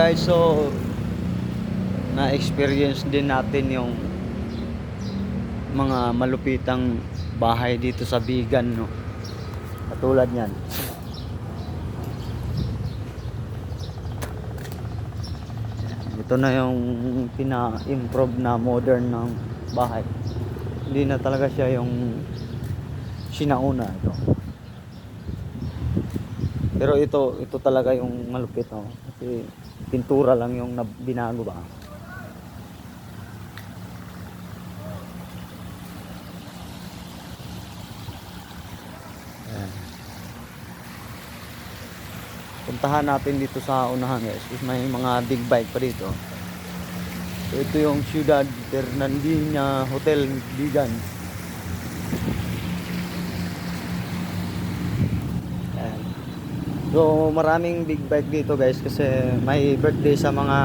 guys, so na-experience din natin yung mga malupitang bahay dito sa Bigan, no? Katulad niyan. Ito na yung pina-improve na modern ng bahay. Hindi na talaga siya yung sinauna ito. Pero ito talaga yung malupit, no? Kasi pintura lang yung binago ba. Ayan. Puntahan natin dito sa unahan, guys. May mga big bike pa dito. So, ito yung Ciudad Fernandina Hotel Bigan. Ayan. So maraming big bike dito, guys, kasi may birthday sa mga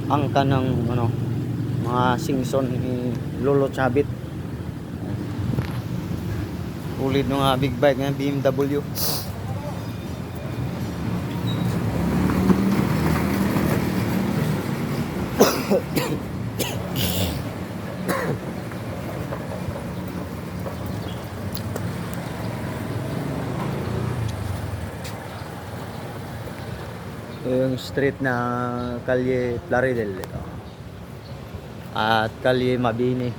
angka ng mga singson ni Lolo Chabit. Ulit ng big bike ng BMW. Yung street na Calle Plaridel ito. At Calle Mabini.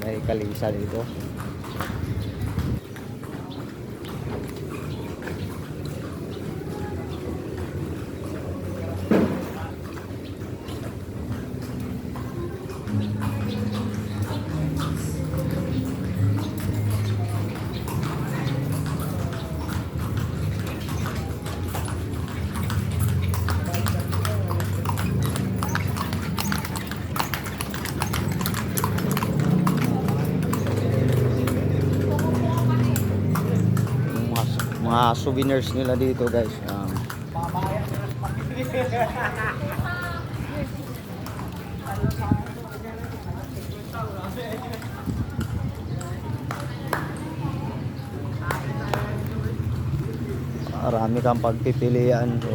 May kalisa dito. Mga souvenirs nila dito, guys. Marami kang pagpipilian. So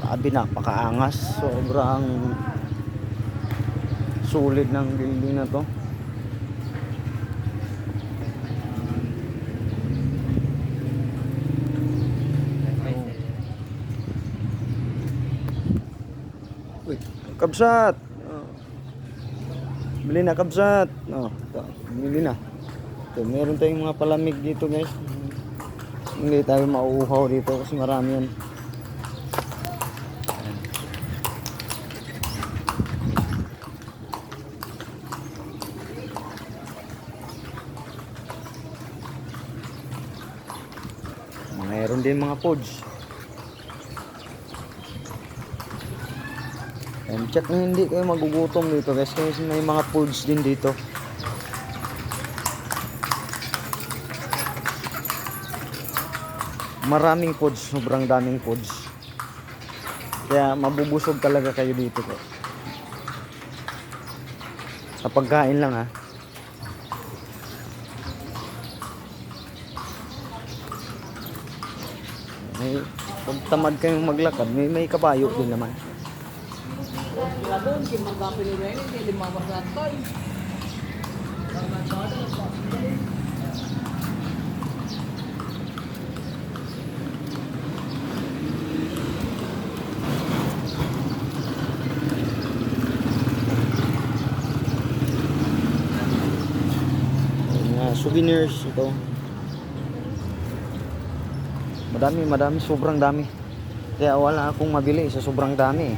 sabi, napakaangas. Sobrang sulit ng building na to. Uy, kabsat. Bili na kabsat. Bili na. So, meron tayong mga palamig dito, guys. Hindi tayo mauuhaw dito kasi marami yan. Mayroon din mga pods. And check na hindi kayo magugutom dito, guys, kasi may mga pods din dito. Maraming pods, sobrang daming pods. Kaya mabubusog talaga kayo dito po. Sa pagkain lang, ha. May pag tamad kayong maglakad, may kabayo din naman. Souvenirs ito. Madami, sobrang dami. Kaya wala akong mabili sa sobrang dami.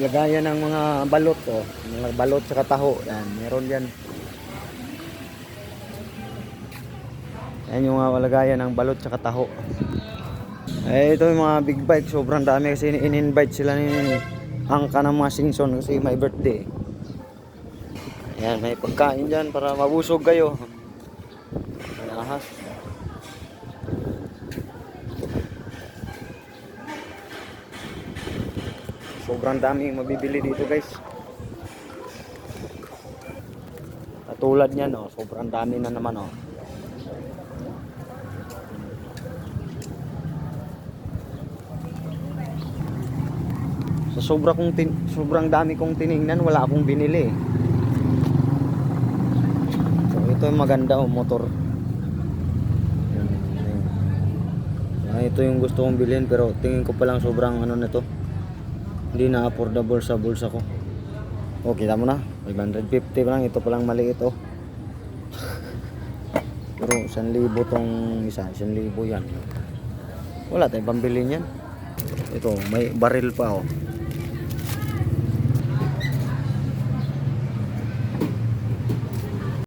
Lagayan ng mga balot, oh. Mga balot sa taho. Yan, meron yan. Yan yung mga lagayan ng balot sa taho. Ito yung mga big bike, sobrang dami kasi in-invite sila ni angka ng mga Singson kasi may birthday. Ayan, may pagkain dyan para mabusog kayo. Ahas. Sobrang dami yung mabibili dito, guys. Katulad niyan, oh, sobrang dami na naman, oh. Sa sobrang dami kong tiningnan, wala akong binili. So ito yung maganda, oh, motor. Ito yung gusto kong bilhin pero tingin ko pa lang sobrang ano nito. Hindi na affordable sa bulsa ko. Oh, kita mo na, 550 pa lang, ito pa lang maliit, oh. Pero 1,000 tong isa, 1,000 yan. Wala tayong pambili niyan. Ito, may baril pa, oh.